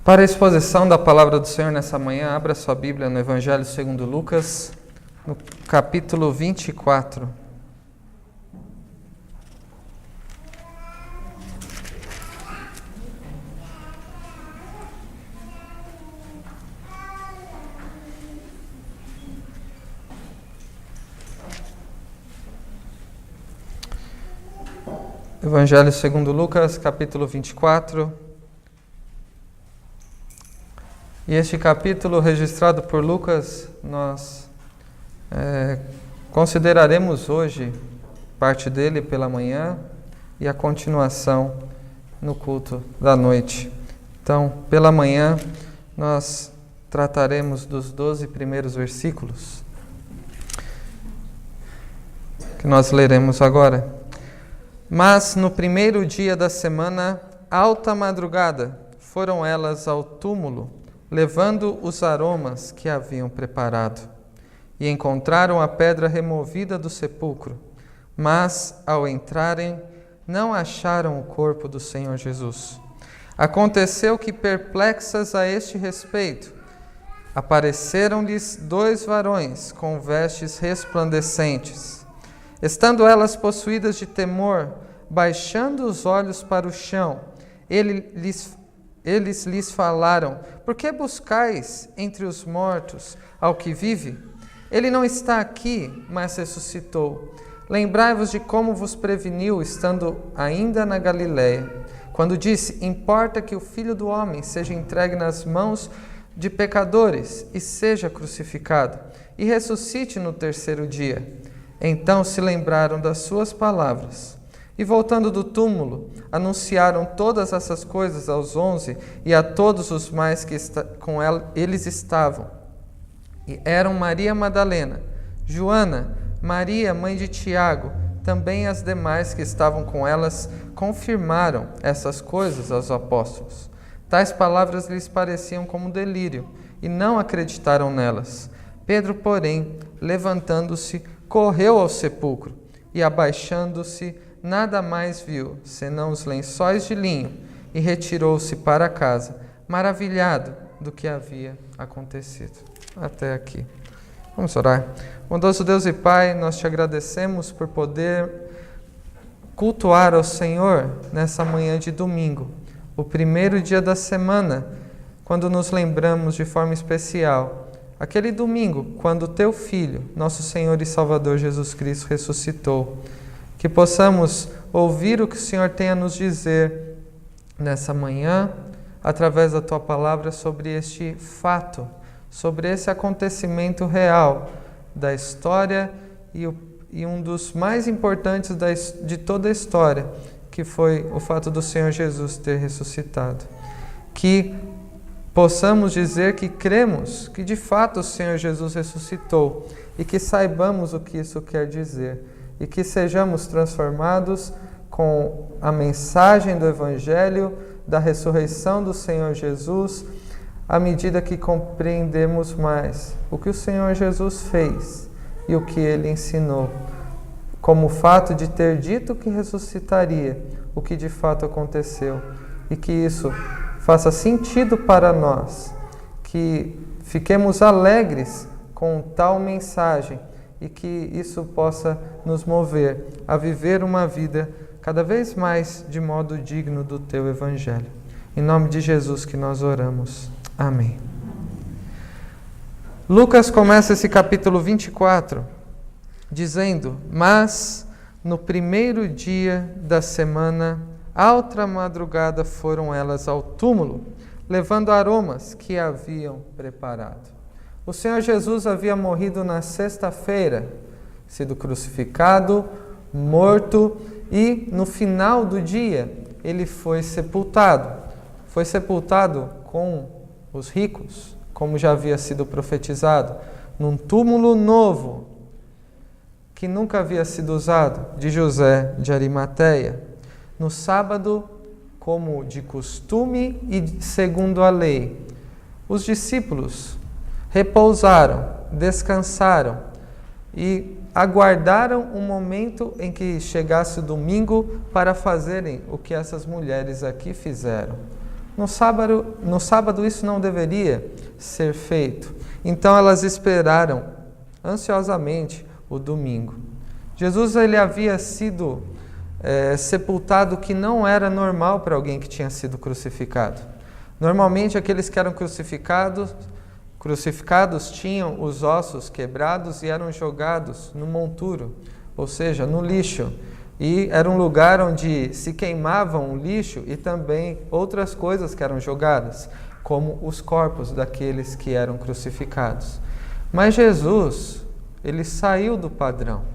Para a exposição da palavra do Senhor nessa manhã, abra sua Bíblia no Evangelho segundo Lucas, no capítulo 24. Evangelho segundo Lucas, capítulo 24. E este capítulo registrado por Lucas, nós consideraremos hoje parte dele pela manhã e a continuação no culto da noite. Então, pela manhã, nós trataremos dos 12 primeiros versículos que nós leremos agora. Mas no primeiro dia da semana, alta madrugada, foram elas ao túmulo, levando os aromas que haviam preparado. E encontraram a pedra removida do sepulcro, mas, ao entrarem, não acharam o corpo do Senhor Jesus. Aconteceu que, perplexas a este respeito, apareceram-lhes 2 varões com vestes resplandecentes. Estando elas possuídas de temor, baixando os olhos para o chão, eles lhes falaram: por que buscais entre os mortos ao que vive? Ele não está aqui, mas ressuscitou. Lembrai-vos de como vos preveniu, estando ainda na Galiléia, quando disse: importa que o Filho do Homem seja entregue nas mãos de pecadores e seja crucificado, e ressuscite no terceiro dia. Então se lembraram das suas palavras. E voltando do túmulo, anunciaram todas essas coisas aos 11 e a todos os mais que com eles estavam. E eram Maria Madalena, Joana, Maria, mãe de Tiago, também as demais que estavam com elas, confirmaram essas coisas aos apóstolos. Tais palavras lhes pareciam como delírio, e não acreditaram nelas. Pedro, porém, levantando-se, correu ao sepulcro, e abaixando-se, nada mais viu, senão os lençóis de linho, e retirou-se para casa, maravilhado do que havia acontecido. Até aqui. Vamos orar. Bondoso Deus e Pai, nós te agradecemos por poder cultuar ao Senhor nessa manhã de domingo, o primeiro dia da semana, quando nos lembramos de forma especial aquele domingo, quando teu Filho, nosso Senhor e Salvador Jesus Cristo, ressuscitou. Que possamos ouvir o que o Senhor tem a nos dizer nessa manhã, através da tua palavra, sobre este fato, sobre esse acontecimento real da história e um dos mais importantes de toda a história, que foi o fato do Senhor Jesus ter ressuscitado. Que possamos dizer que cremos que de fato o Senhor Jesus ressuscitou e que saibamos o que isso quer dizer e que sejamos transformados com a mensagem do Evangelho, da ressurreição do Senhor Jesus, à medida que compreendemos mais o que o Senhor Jesus fez e o que Ele ensinou, como o fato de ter dito que ressuscitaria, o que de fato aconteceu, e que isso faça sentido para nós, que fiquemos alegres com tal mensagem e que isso possa nos mover a viver uma vida cada vez mais de modo digno do Teu Evangelho. Em nome de Jesus que nós oramos. Amém. Lucas começa esse capítulo 24 dizendo: mas no primeiro dia da semana, alta madrugada, foram elas ao túmulo, levando aromas que haviam preparado. O Senhor Jesus havia morrido na sexta-feira, sido crucificado, morto, e no final do dia ele foi sepultado. Foi sepultado com os ricos, como já havia sido profetizado, num túmulo novo, que nunca havia sido usado, de José de Arimateia. No sábado, como de costume e segundo a lei, os discípulos repousaram, descansaram e aguardaram um momento em que chegasse o domingo para fazerem o que essas mulheres aqui fizeram. no sábado isso não deveria ser feito. Então elas esperaram ansiosamente o domingo. Jesus ele havia sido sepultado, que não era normal para alguém que tinha sido crucificado. Normalmente aqueles que eram crucificados tinham os ossos quebrados e eram jogados no monturo, ou seja, no lixo. E era um lugar onde se queimavam o lixo e também outras coisas que eram jogadas, como os corpos daqueles que eram crucificados. Mas Jesus, ele saiu do padrão.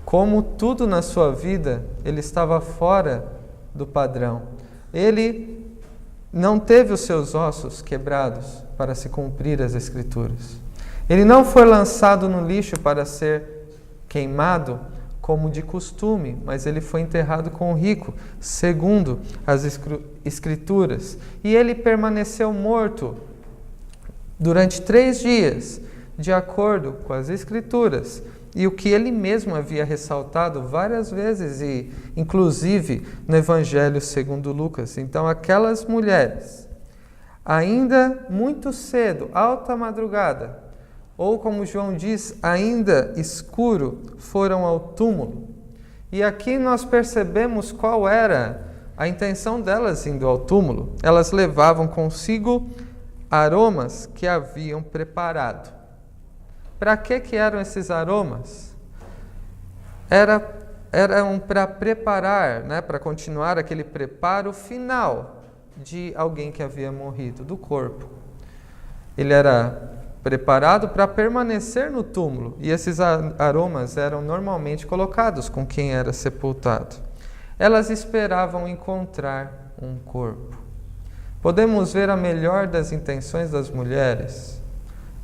Como tudo na sua vida, ele estava fora do padrão. Ele não teve os seus ossos quebrados para se cumprir as Escrituras. Ele não foi lançado no lixo para ser queimado como de costume, mas ele foi enterrado com o rico, segundo as Escrituras. E ele permaneceu morto durante 3 dias, de acordo com as Escrituras, e o que ele mesmo havia ressaltado várias vezes, e inclusive no Evangelho segundo Lucas. Então aquelas mulheres, ainda muito cedo, alta madrugada, ou como João diz, ainda escuro, foram ao túmulo. E aqui nós percebemos qual era a intenção delas indo ao túmulo. Elas levavam consigo aromas que haviam preparado. Para que eram esses aromas? Eram para preparar, para continuar aquele preparo final de alguém que havia morrido, do corpo. Ele era preparado para permanecer no túmulo, e esses aromas eram normalmente colocados com quem era sepultado. Elas esperavam encontrar um corpo. Podemos ver a melhor das intenções das mulheres.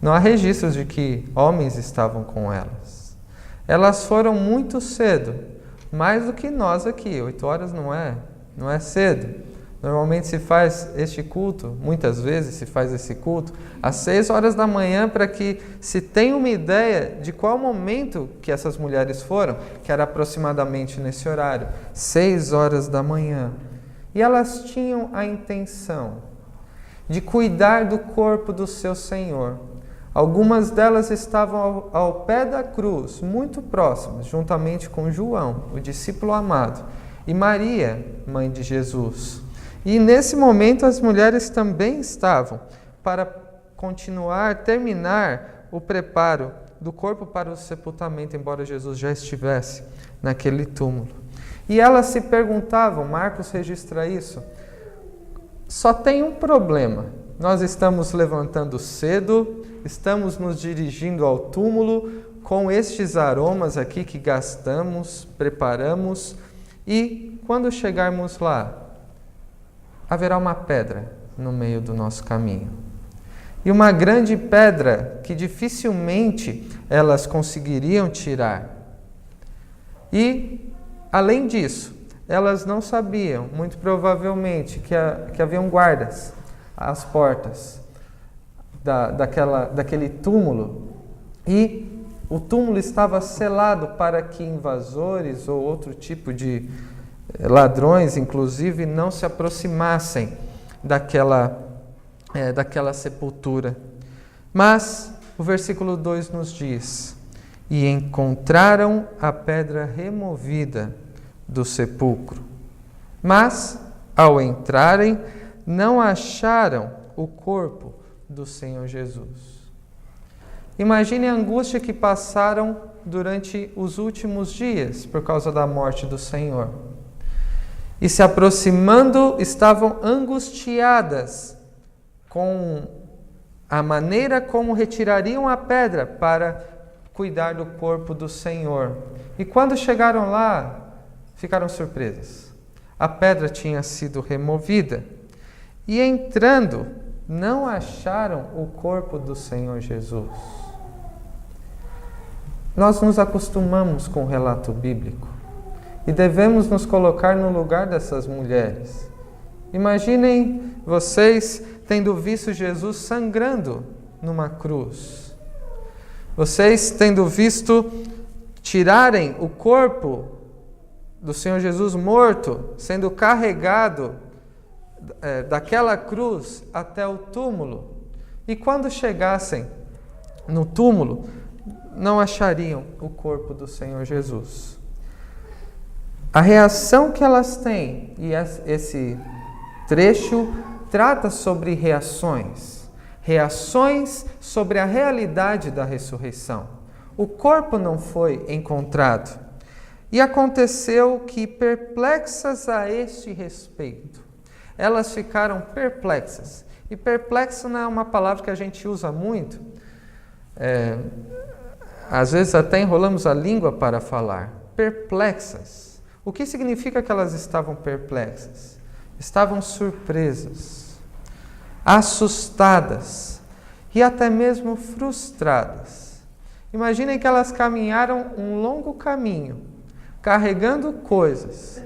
Não há registros de que homens estavam com elas. Elas foram muito cedo, mais do que nós aqui. 8 horas não é cedo. Normalmente se faz este culto, muitas vezes se faz esse culto, às 6 horas da manhã, para que se tenha uma ideia de qual momento que essas mulheres foram, que era aproximadamente nesse horário, 6 horas da manhã. E elas tinham a intenção de cuidar do corpo do seu Senhor. Algumas delas estavam ao pé da cruz, muito próximas, juntamente com João, o discípulo amado, e Maria, mãe de Jesus. E nesse momento as mulheres também estavam para terminar o preparo do corpo para o sepultamento, embora Jesus já estivesse naquele túmulo. E elas se perguntavam, Marcos registra isso, só tem um problema: nós estamos levantando cedo, estamos nos dirigindo ao túmulo com estes aromas aqui que gastamos, preparamos, e quando chegarmos lá, haverá uma pedra no meio do nosso caminho. E uma grande pedra que dificilmente elas conseguiriam tirar. E, além disso, elas não sabiam, muito provavelmente, que haviam guardas às portas daquele túmulo. E o túmulo estava selado para que invasores ou outro tipo de ladrões, inclusive, não se aproximassem daquela sepultura. Mas o versículo 2 nos diz: e encontraram a pedra removida do sepulcro. Mas, ao entrarem, não acharam o corpo do Senhor Jesus. Imagine a angústia que passaram durante os últimos dias por causa da morte do Senhor. E se aproximando, estavam angustiadas com a maneira como retirariam a pedra para cuidar do corpo do Senhor. E quando chegaram lá, ficaram surpresas. A pedra tinha sido removida. E entrando, não acharam o corpo do Senhor Jesus. Nós nos acostumamos com o relato bíblico e devemos nos colocar no lugar dessas mulheres. Imaginem vocês tendo visto Jesus sangrando numa cruz. Vocês tendo visto tirarem o corpo do Senhor Jesus morto, sendo carregado daquela cruz até o túmulo. E quando chegassem no túmulo, não achariam o corpo do Senhor Jesus. A reação que elas têm, e esse trecho trata sobre reações sobre a realidade da ressurreição. O corpo não foi encontrado. E aconteceu que, perplexas a este respeito, elas ficaram perplexas. E perplexo não é uma palavra que a gente usa muito. Às vezes até enrolamos a língua para falar. Perplexas. O que significa que elas estavam perplexas? Estavam surpresas, assustadas e até mesmo frustradas. Imaginem que elas caminharam um longo caminho, carregando coisas,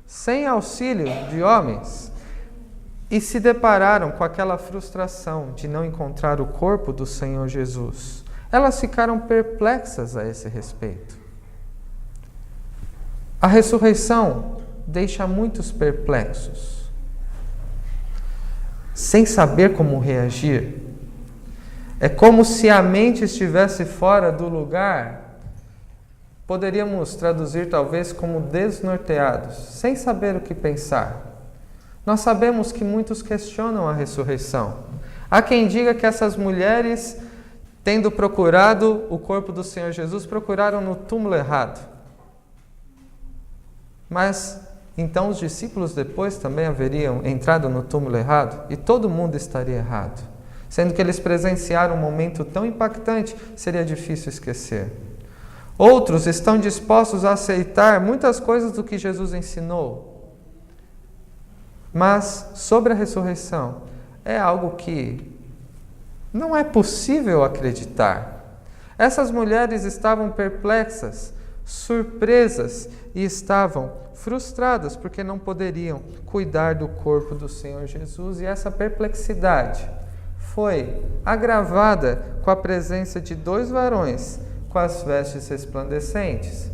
sem auxílio de homens, e se depararam com aquela frustração de não encontrar o corpo do Senhor Jesus. Elas ficaram perplexas a esse respeito. A ressurreição deixa muitos perplexos, sem saber como reagir. É como se a mente estivesse fora do lugar. Poderíamos traduzir talvez como desnorteados, sem saber o que pensar. Nós sabemos que muitos questionam a ressurreição. Há quem diga que essas mulheres, tendo procurado o corpo do Senhor Jesus, procuraram no túmulo errado. Mas então os discípulos depois também haveriam entrado no túmulo errado e todo mundo estaria errado. Sendo que eles presenciaram um momento tão impactante, seria difícil esquecer. Outros estão dispostos a aceitar muitas coisas do que Jesus ensinou. Mas sobre a ressurreição, é algo que não é possível acreditar. Essas mulheres estavam perplexas, surpresas e estavam frustradas porque não poderiam cuidar do corpo do Senhor Jesus. E essa perplexidade foi agravada com a presença de 2 varões com as vestes resplandecentes,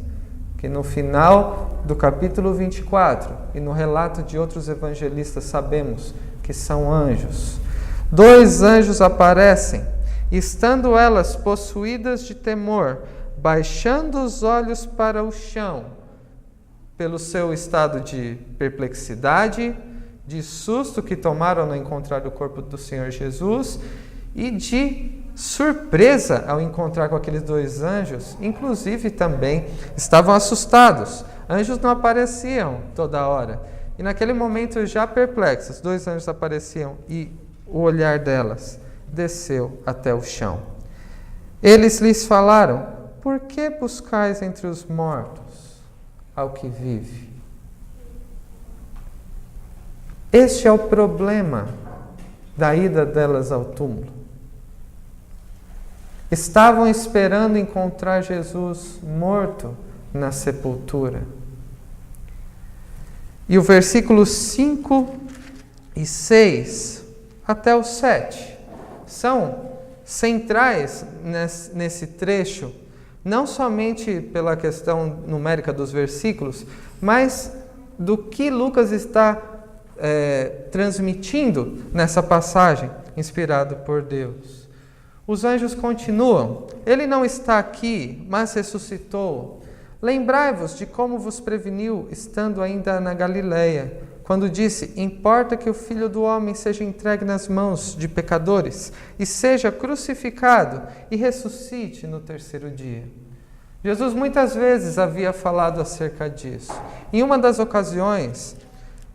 que no final do capítulo 24 e no relato de outros evangelistas sabemos que são anjos. 2 anjos aparecem, estando elas possuídas de temor, baixando os olhos para o chão, pelo seu estado de perplexidade, de susto que tomaram ao encontrar o corpo do Senhor Jesus e de surpresa ao encontrar com aqueles 2 anjos. Inclusive também estavam assustados. Anjos não apareciam toda hora. E naquele momento, já perplexos, 2 anjos apareciam e o olhar delas desceu até o chão. Eles lhes falaram: por que buscais entre os mortos ao que vive? Este é o problema da ida delas ao túmulo. Estavam esperando encontrar Jesus morto na sepultura. E o versículo 5 e 6 até o 7 são centrais nesse trecho, não somente pela questão numérica dos versículos, mas do que Lucas está transmitindo nessa passagem, inspirado por Deus. Os anjos continuam: ele não está aqui, mas ressuscitou. Lembrai-vos de como vos preveniu, estando ainda na Galileia, quando disse: importa que o Filho do Homem seja entregue nas mãos de pecadores, e seja crucificado, e ressuscite no 3º dia. Jesus muitas vezes havia falado acerca disso. Em uma das ocasiões,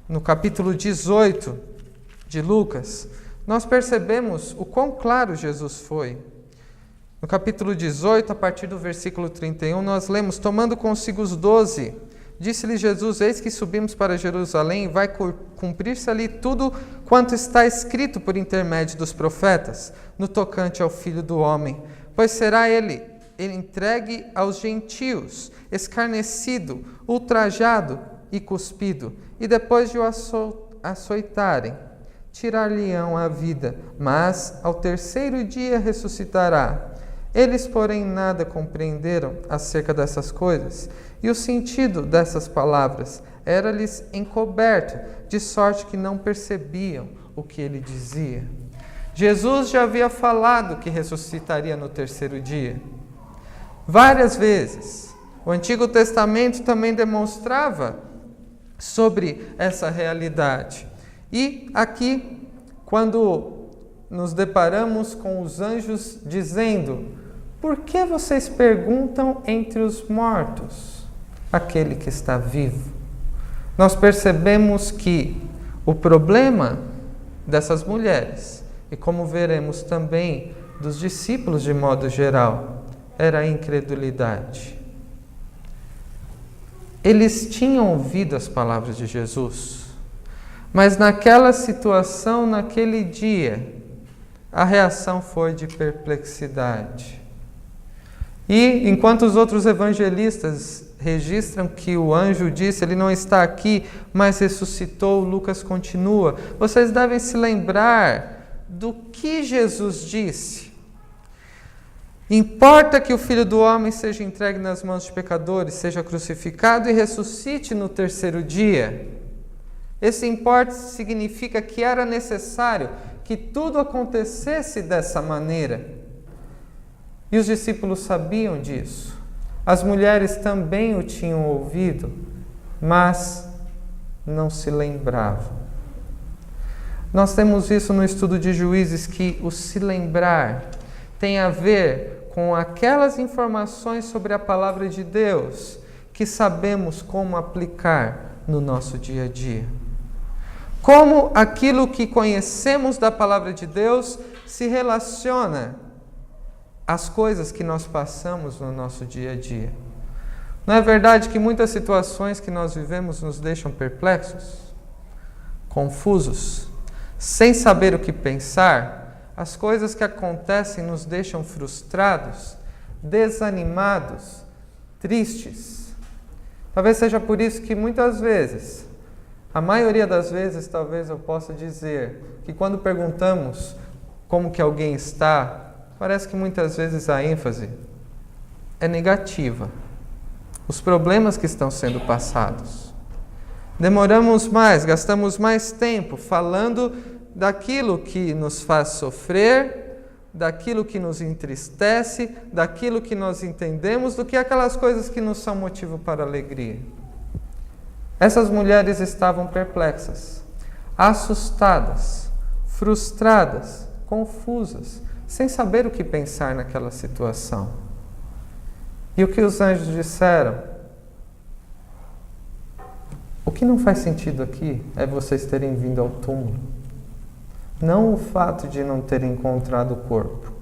no capítulo 18 de Lucas, nós percebemos o quão claro Jesus foi. No capítulo 18, a partir do versículo 31, nós lemos: tomando consigo os 12, disse-lhe Jesus: eis que subimos para Jerusalém, e vai cumprir-se ali tudo quanto está escrito por intermédio dos profetas, no tocante ao Filho do Homem. Pois será ele entregue aos gentios, escarnecido, ultrajado e cuspido, e depois de o açoitarem, tirar-lhe-ão a vida, mas ao 3º dia ressuscitará. Eles, porém, nada compreenderam acerca dessas coisas, e o sentido dessas palavras era-lhes encoberto, de sorte que não percebiam o que ele dizia. Jesus já havia falado que ressuscitaria no terceiro dia. Várias vezes. O Antigo Testamento também demonstrava sobre essa realidade. E aqui, quando nos deparamos com os anjos dizendo: por que vocês perguntam entre os mortos aquele que está vivo? Nós percebemos que o problema dessas mulheres, e como veremos também dos discípulos de modo geral, era a incredulidade. Eles tinham ouvido as palavras de Jesus, mas naquela situação, naquele dia, a reação foi de perplexidade. E enquanto os outros evangelistas registram que o anjo disse: ele não está aqui, mas ressuscitou, Lucas continua: vocês devem se lembrar do que Jesus disse. Importa que o Filho do Homem seja entregue nas mãos de pecadores, seja crucificado e ressuscite no terceiro dia. Esse importa significa que era necessário que tudo acontecesse dessa maneira. E os discípulos sabiam disso. As mulheres também o tinham ouvido, mas não se lembravam. Nós temos isso no estudo de Juízes, que o se lembrar tem a ver com aquelas informações sobre a palavra de Deus que sabemos como aplicar no nosso dia a dia. Como aquilo que conhecemos da palavra de Deus se relaciona às coisas que nós passamos no nosso dia a dia. Não é verdade que muitas situações que nós vivemos nos deixam perplexos, confusos, sem saber o que pensar? As coisas que acontecem nos deixam frustrados, desanimados, tristes. Talvez seja por isso que muitas vezes, a maioria das vezes, talvez eu possa dizer que quando perguntamos como que alguém está, parece que muitas vezes a ênfase é negativa. Os problemas que estão sendo passados. Demoramos mais, gastamos mais tempo falando daquilo que nos faz sofrer, daquilo que nos entristece, daquilo que nós entendemos, do que aquelas coisas que nos são motivo para alegria. Essas mulheres estavam perplexas, assustadas, frustradas, confusas, sem saber o que pensar naquela situação. E o que os anjos disseram? O que não faz sentido aqui é vocês terem vindo ao túmulo. Não o fato de não terem encontrado o corpo.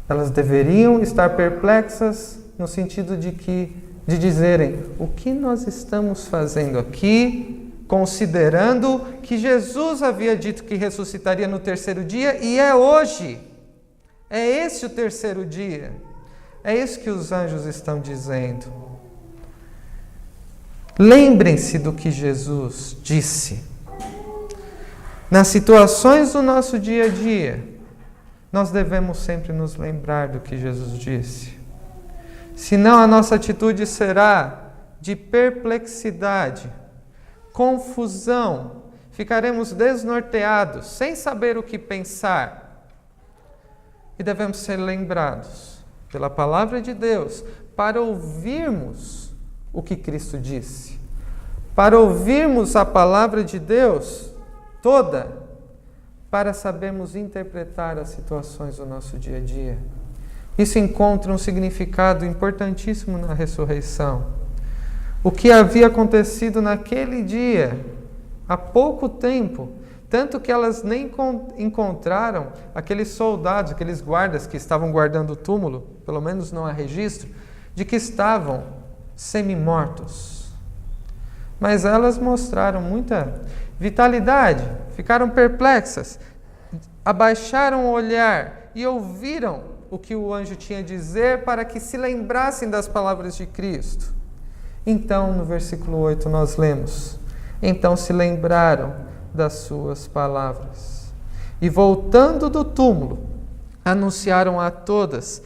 Elas deveriam estar perplexas no sentido de dizerem: o que nós estamos fazendo aqui, considerando que Jesus havia dito que ressuscitaria no terceiro dia, e é hoje. É esse o terceiro dia. É isso que os anjos estão dizendo. Lembrem-se do que Jesus disse. Nas situações do nosso dia a dia, nós devemos sempre nos lembrar do que Jesus disse. Senão a nossa atitude será de perplexidade, confusão, ficaremos desnorteados, sem saber o que pensar. E devemos ser lembrados pela palavra de Deus para ouvirmos o que Cristo disse, para ouvirmos a palavra de Deus toda, para sabermos interpretar as situações do nosso dia a dia. Isso encontra um significado importantíssimo na ressurreição. O que havia acontecido naquele dia, há pouco tempo, tanto que elas nem encontraram aqueles soldados, aqueles guardas que estavam guardando o túmulo, pelo menos não há registro, de que estavam semi-mortos. Mas elas mostraram muita vitalidade, ficaram perplexas, abaixaram o olhar e ouviram o que o anjo tinha a dizer para que se lembrassem das palavras de Cristo. Então, no versículo 8, nós lemos: então se lembraram das suas palavras. E voltando do túmulo, anunciaram a todas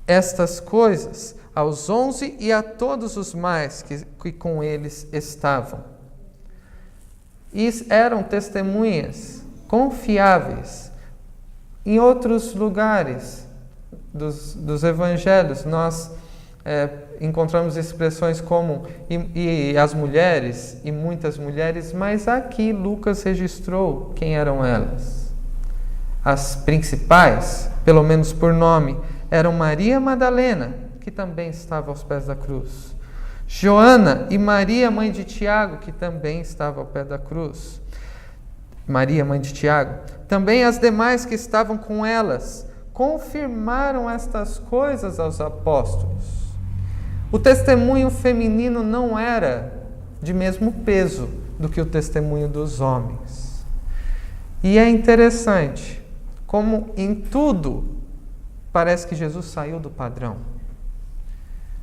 estas coisas, aos 11 e a todos os mais que com eles estavam. E eram testemunhas confiáveis. Em outros lugares dos evangelhos, nós encontramos expressões como e as mulheres, e muitas mulheres, mas aqui Lucas registrou quem eram elas. As principais, pelo menos por nome, eram Maria Madalena, que também estava aos pés da cruz, Joana e Maria, mãe de Tiago, que também estava ao pé da cruz. Maria, mãe de Tiago. Também as demais que estavam com elas confirmaram estas coisas aos apóstolos. O testemunho feminino não era de mesmo peso do que o testemunho dos homens. E é interessante como em tudo parece que Jesus saiu do padrão.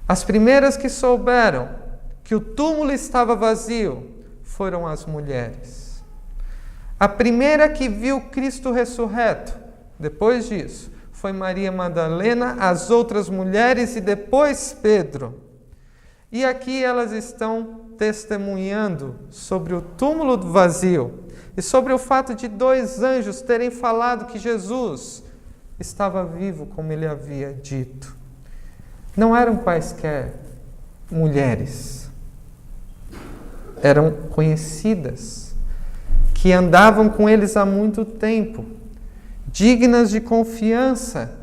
As primeiras que souberam que o túmulo estava vazio foram as mulheres. A primeira que viu Cristo ressurreto, depois disso, foi Maria Madalena, as outras mulheres e depois Pedro. E aqui elas estão testemunhando sobre o túmulo vazio e sobre o fato de 2 anjos terem falado que Jesus estava vivo como ele havia dito. Não eram quaisquer mulheres, eram conhecidas, que andavam com eles há muito tempo, dignas de confiança,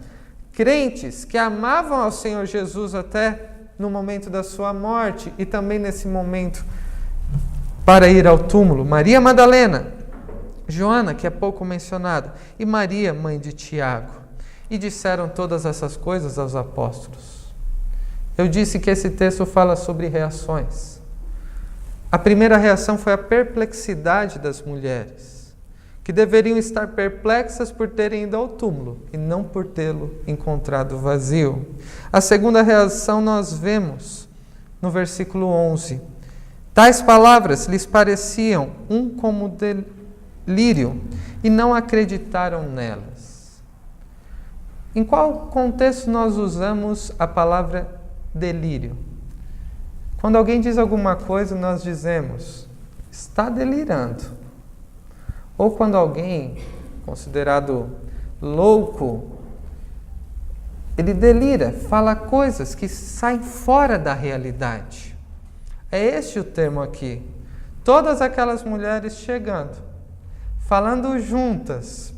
crentes que amavam ao Senhor Jesus até no momento da sua morte e também nesse momento para ir ao túmulo. Maria Madalena, Joana, que é pouco mencionada, e Maria, mãe de Tiago. E disseram todas essas coisas aos apóstolos. Eu disse que esse texto fala sobre reações. A primeira reação foi a perplexidade das mulheres, que deveriam estar perplexas por terem ido ao túmulo e não por tê-lo encontrado vazio. A segunda reação nós vemos no versículo 11. Tais palavras lhes pareciam como delírio e não acreditaram nelas. Em qual contexto nós usamos a palavra delírio? Quando alguém diz alguma coisa, nós dizemos, está delirando. Ou quando alguém, considerado louco, ele delira, fala coisas que saem fora da realidade. É este o termo aqui. Todas aquelas mulheres chegando, falando juntas,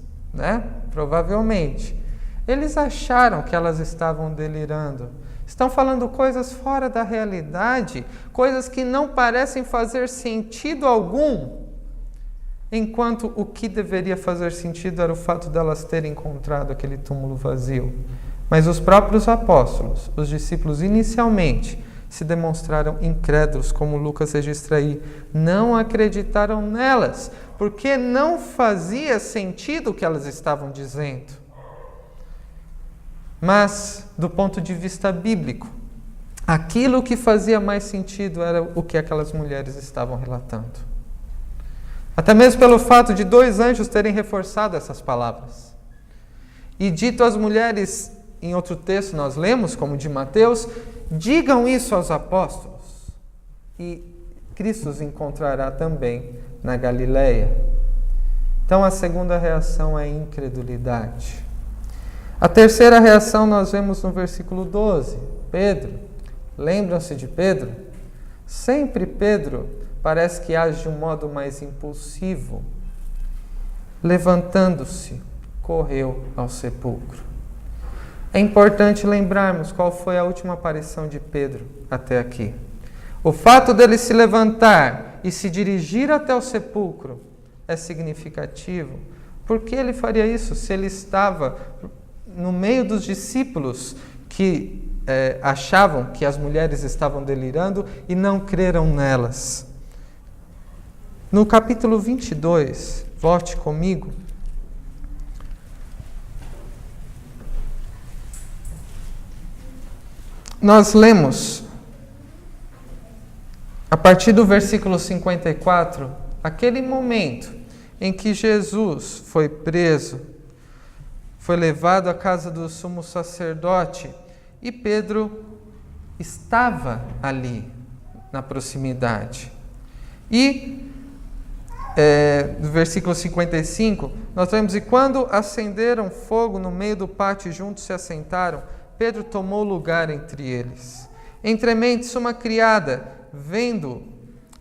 provavelmente. Eles acharam que elas estavam delirando. Estão falando coisas fora da realidade, coisas que não parecem fazer sentido algum, enquanto o que deveria fazer sentido era o fato delas terem encontrado aquele túmulo vazio. Mas os próprios apóstolos, os discípulos inicialmente, se demonstraram incrédulos, como Lucas registra aí. Não acreditaram nelas, porque não fazia sentido o que elas estavam dizendo. Mas, do ponto de vista bíblico, aquilo que fazia mais sentido era o que aquelas mulheres estavam relatando. Até mesmo pelo fato de 2 anjos terem reforçado essas palavras. E dito às mulheres, em outro texto nós lemos, como de Mateus, digam isso aos apóstolos, e Cristo os encontrará também na Galileia. Então a segunda reação é a incredulidade. A terceira reação nós vemos no versículo 12. Pedro, lembram-se de Pedro? Sempre Pedro parece que age de um modo mais impulsivo. Levantando-se, correu ao sepulcro. É importante lembrarmos qual foi a última aparição de Pedro até aqui. O fato dele se levantar e se dirigir até o sepulcro é significativo. Por que ele faria isso se ele estava no meio dos discípulos que achavam que as mulheres estavam delirando e não creram nelas? No capítulo 22, volte comigo. Nós lemos, a partir do versículo 54, aquele momento em que Jesus foi preso, foi levado à casa do sumo sacerdote e Pedro estava ali, na proximidade. E, no versículo 55, nós vemos: e quando acenderam fogo no meio do pátio e juntos se assentaram, Pedro tomou lugar entre eles. Entrementes, uma criada, vendo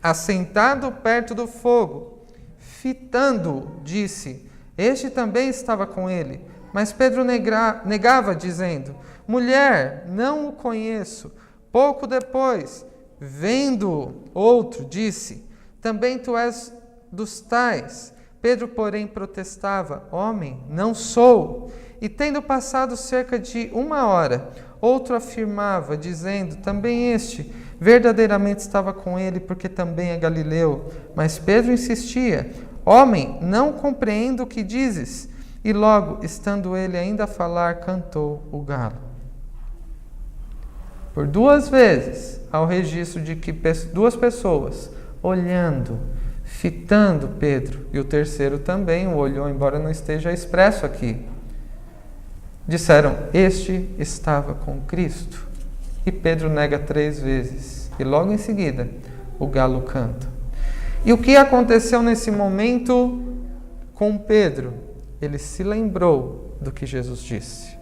assentado perto do fogo, fitando-o, disse: este também estava com ele. Mas Pedro negava, dizendo: mulher, não o conheço. Pouco depois, vendo outro, disse: também tu és dos tais. Pedro, porém, protestava: homem, não sou. E tendo passado cerca de 1 hora, outro afirmava, dizendo: também este verdadeiramente estava com ele, porque também é galileu. Mas Pedro insistia: homem, não compreendo o que dizes. E logo, estando ele ainda a falar, cantou o galo. Por 2 vezes, há o registro de que 2 pessoas olhando, fitando Pedro, e o terceiro também o olhou, embora não esteja expresso aqui. Disseram: este estava com Cristo. E Pedro nega 3 vezes. E logo em seguida, o galo canta. E o que aconteceu nesse momento com Pedro? Ele se lembrou do que Jesus disse.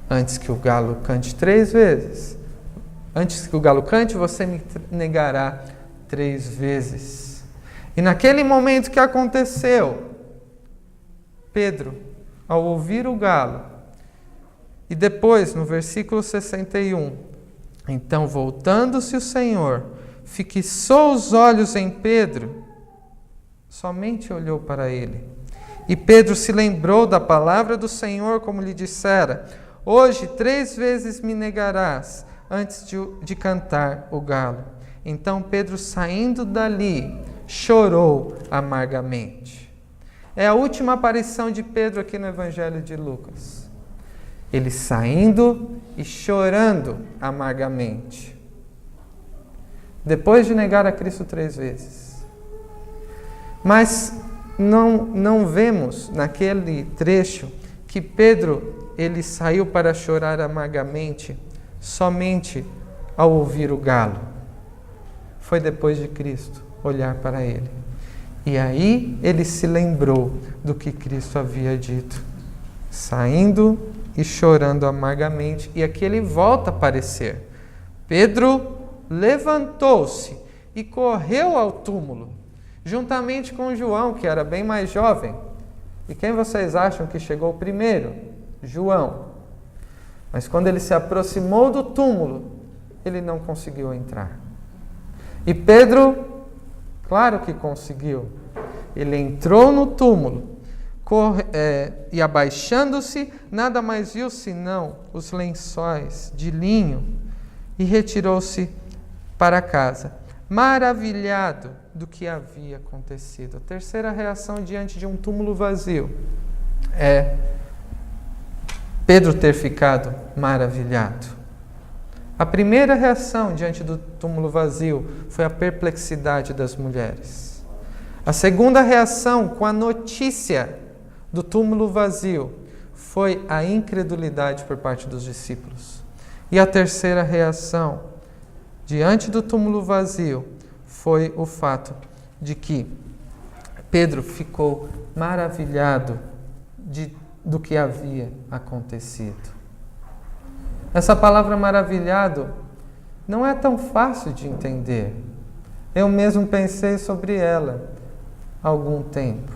Antes que o galo cante 3 vezes. Antes que o galo cante, você me negará 3 vezes. E naquele momento que aconteceu, Pedro, ao ouvir o galo, e depois no versículo 61, então voltando-se o Senhor, fixou os olhos em Pedro, somente olhou para ele. E Pedro se lembrou da palavra do Senhor, como lhe dissera: hoje 3 vezes me negarás, antes de cantar o galo. Então Pedro, saindo dali, chorou amargamente. É a última aparição de Pedro aqui no Evangelho de Lucas. Ele saindo e chorando amargamente. Depois de negar a Cristo 3 vezes. Mas não vemos naquele trecho que Pedro ele saiu para chorar amargamente somente ao ouvir o galo. Foi depois de Cristo olhar para ele. E aí ele se lembrou do que Cristo havia dito, saindo e chorando amargamente. E aqui ele volta a aparecer. Pedro levantou-se e correu ao túmulo, juntamente com João, que era bem mais jovem. E quem vocês acham que chegou primeiro? João. Mas quando ele se aproximou do túmulo, ele não conseguiu entrar. E Pedro, claro que conseguiu. Ele entrou no túmulo e abaixando-se, nada mais viu senão os lençóis de linho e retirou-se para casa, maravilhado do que havia acontecido. A terceira reação diante de um túmulo vazio é Pedro ter ficado maravilhado. A primeira reação diante do túmulo vazio foi a perplexidade das mulheres. A segunda reação, com a notícia do túmulo vazio, foi a incredulidade por parte dos discípulos. E a terceira reação, diante do túmulo vazio, foi o fato de que Pedro ficou maravilhado do que havia acontecido. Essa palavra maravilhado não é tão fácil de entender. Eu mesmo pensei sobre ela há algum tempo.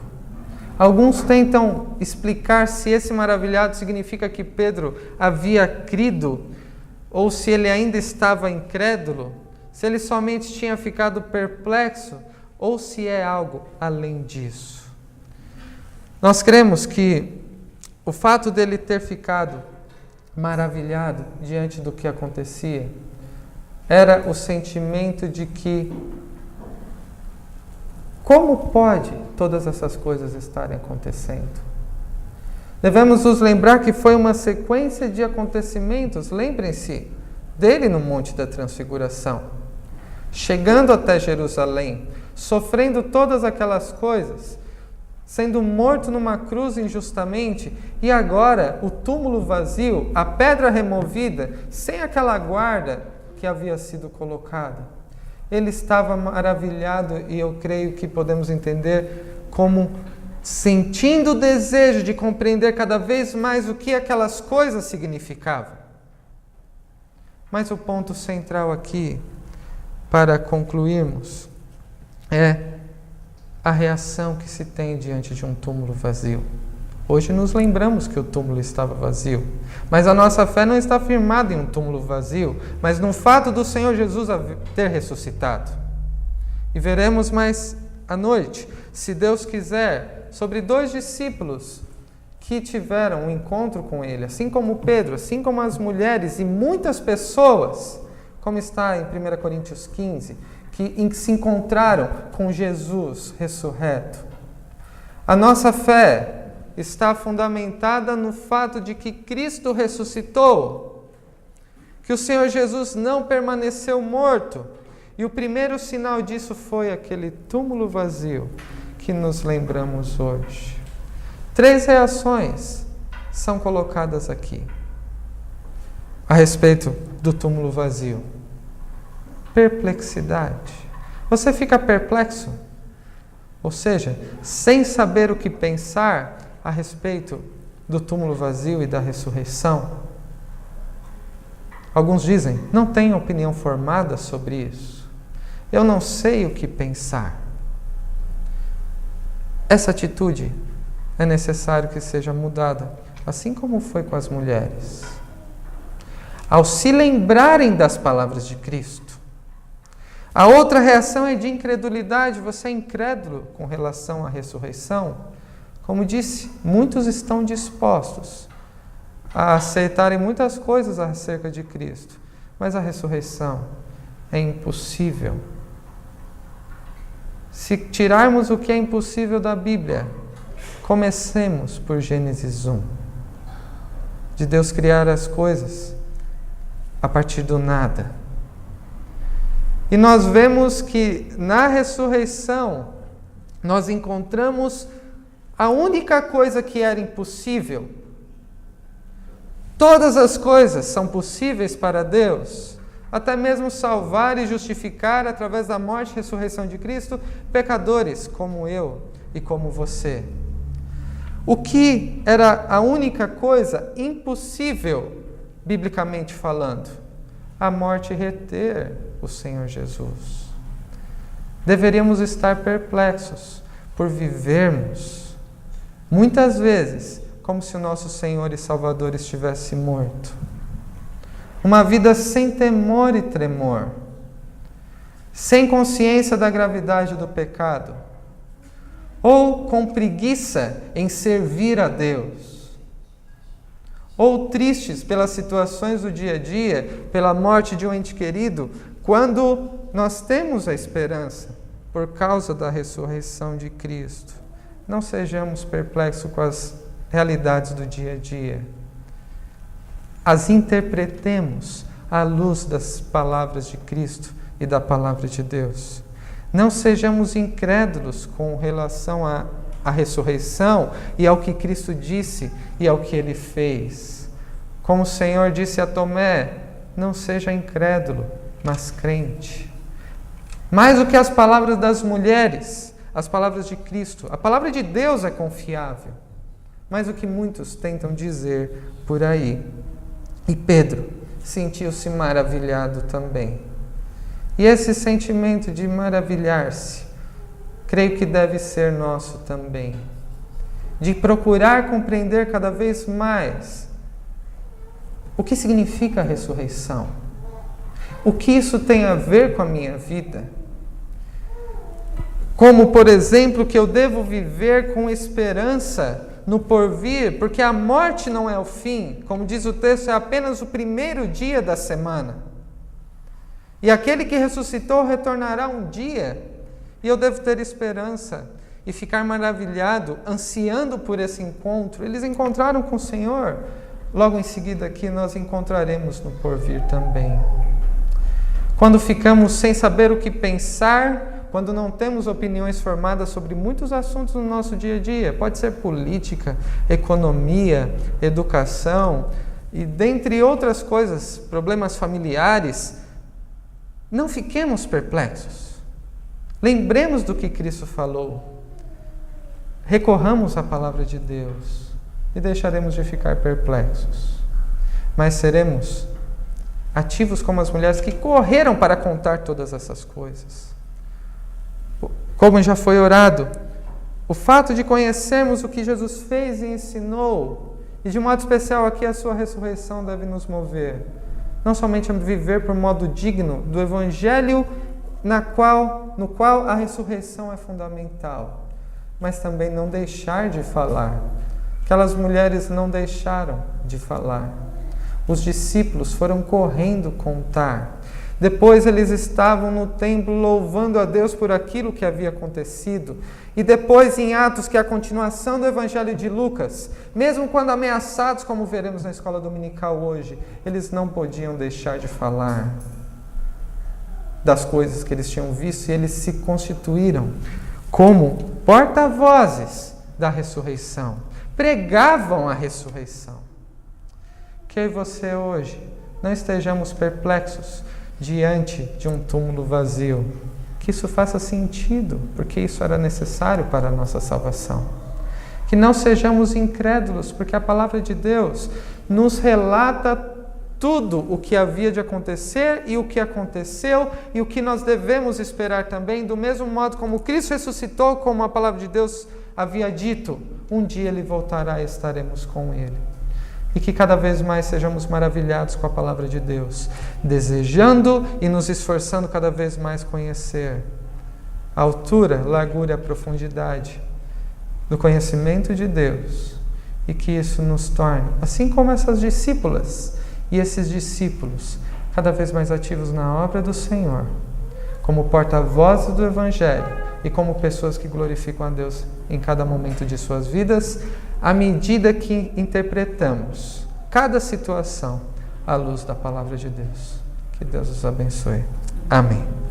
Alguns tentam explicar se esse maravilhado significa que Pedro havia crido, ou se ele ainda estava incrédulo, se ele somente tinha ficado perplexo, ou se é algo além disso. Nós cremos que o fato dele ter ficado maravilhado diante do que acontecia era o sentimento de que como pode todas essas coisas estarem acontecendo? Devemos nos lembrar que foi uma sequência de acontecimentos, lembrem-se dele no Monte da Transfiguração, chegando até Jerusalém, sofrendo todas aquelas coisas, sendo morto numa cruz injustamente, e agora o túmulo vazio, a pedra removida, sem aquela guarda que havia sido colocada. Ele estava maravilhado, e eu creio que podemos entender como sentindo o desejo de compreender cada vez mais o que aquelas coisas significavam. Mas o ponto central aqui, para concluirmos, é a reação que se tem diante de um túmulo vazio. Hoje nos lembramos que o túmulo estava vazio, mas a nossa fé não está firmada em um túmulo vazio, mas no fato do Senhor Jesus ter ressuscitado. E veremos mais à noite, se Deus quiser, sobre 2 discípulos que tiveram um encontro com Ele, assim como Pedro, assim como as mulheres e muitas pessoas, como está em 1 Coríntios 15, que se encontraram com Jesus ressurreto. A nossa fé está fundamentada no fato de que Cristo ressuscitou, que o Senhor Jesus não permaneceu morto, e o primeiro sinal disso foi aquele túmulo vazio que nos lembramos hoje. 3 reações são colocadas aqui a respeito do túmulo vazio. Perplexidade. Você fica perplexo? Ou seja, sem saber o que pensar a respeito do túmulo vazio e da ressurreição? Alguns dizem, não tenho opinião formada sobre isso. Eu não sei o que pensar. Essa atitude é necessário que seja mudada, assim como foi com as mulheres. Ao se lembrarem das palavras de Cristo. A outra reação é de incredulidade. Você é incrédulo com relação à ressurreição? Como disse, muitos estão dispostos a aceitarem muitas coisas acerca de Cristo, mas a ressurreição é impossível. Se tirarmos o que é impossível da Bíblia, comecemos por Gênesis 1. De Deus criar as coisas a partir do nada. E nós vemos que na ressurreição nós encontramos a única coisa que era impossível. Todas as coisas são possíveis para Deus, até mesmo salvar e justificar através da morte e ressurreição de Cristo pecadores como eu e como você. O que era a única coisa impossível, biblicamente falando? A morte reter o Senhor Jesus. Deveríamos estar perplexos por vivermos, muitas vezes, como se o nosso Senhor e Salvador estivesse morto. Uma vida sem temor e tremor, sem consciência da gravidade do pecado, ou com preguiça em servir a Deus, ou tristes pelas situações do dia a dia, pela morte de um ente querido, quando nós temos a esperança por causa da ressurreição de Cristo. Não sejamos perplexos com as realidades do dia a dia. As interpretemos à luz das palavras de Cristo e da palavra de Deus. Não sejamos incrédulos com relação à ressurreição e ao que Cristo disse e ao que Ele fez. Como o Senhor disse a Tomé, não seja incrédulo, mas crente. Mais do que as palavras das mulheres, as palavras de Cristo, a palavra de Deus é confiável. Mais do que muitos tentam dizer por aí. E Pedro sentiu-se maravilhado também. E esse sentimento de maravilhar-se, creio que deve ser nosso também. De procurar compreender cada vez mais o que significa a ressurreição. O que isso tem a ver com a minha vida. Como, por exemplo, que eu devo viver com esperança no porvir, porque a morte não é o fim, como diz o texto, é apenas o primeiro dia da semana. E aquele que ressuscitou retornará um dia, e eu devo ter esperança e ficar maravilhado, ansiando por esse encontro. Eles encontraram com o Senhor, logo em seguida aqui nós encontraremos no porvir também. Quando ficamos sem saber o que pensar, quando não temos opiniões formadas sobre muitos assuntos no nosso dia a dia, pode ser política, economia, educação e dentre outras coisas, problemas familiares, não fiquemos perplexos. Lembremos do que Cristo falou. Recorramos à palavra de Deus e deixaremos de ficar perplexos. Mas seremos ativos como as mulheres que correram para contar todas essas coisas. Como já foi orado, o fato de conhecermos o que Jesus fez e ensinou, e de modo especial aqui a sua ressurreição deve nos mover, não somente a viver por modo digno do Evangelho no qual a ressurreição é fundamental, mas também não deixar de falar. Aquelas mulheres não deixaram de falar. Os discípulos foram correndo contar. Depois eles estavam no templo louvando a Deus por aquilo que havia acontecido. E depois em Atos, que é a continuação do Evangelho de Lucas, mesmo quando ameaçados, como veremos na escola dominical hoje, eles não podiam deixar de falar das coisas que eles tinham visto e eles se constituíram como porta-vozes da ressurreição. Pregavam a ressurreição. Que eu e você hoje não estejamos perplexos diante de um túmulo vazio. Que isso faça sentido, porque isso era necessário para a nossa salvação. Que não sejamos incrédulos, porque a palavra de Deus nos relata tudo o que havia de acontecer e o que aconteceu e o que nós devemos esperar também, do mesmo modo como Cristo ressuscitou, como a palavra de Deus havia dito, um dia Ele voltará e estaremos com Ele. E que cada vez mais sejamos maravilhados com a palavra de Deus, desejando e nos esforçando cada vez mais conhecer a altura, largura e a profundidade do conhecimento de Deus, e que isso nos torne, assim como essas discípulas e esses discípulos, cada vez mais ativos na obra do Senhor, como porta-vozes do Evangelho e como pessoas que glorificam a Deus em cada momento de suas vidas, à medida que interpretamos cada situação à luz da palavra de Deus. Que Deus os abençoe. Amém.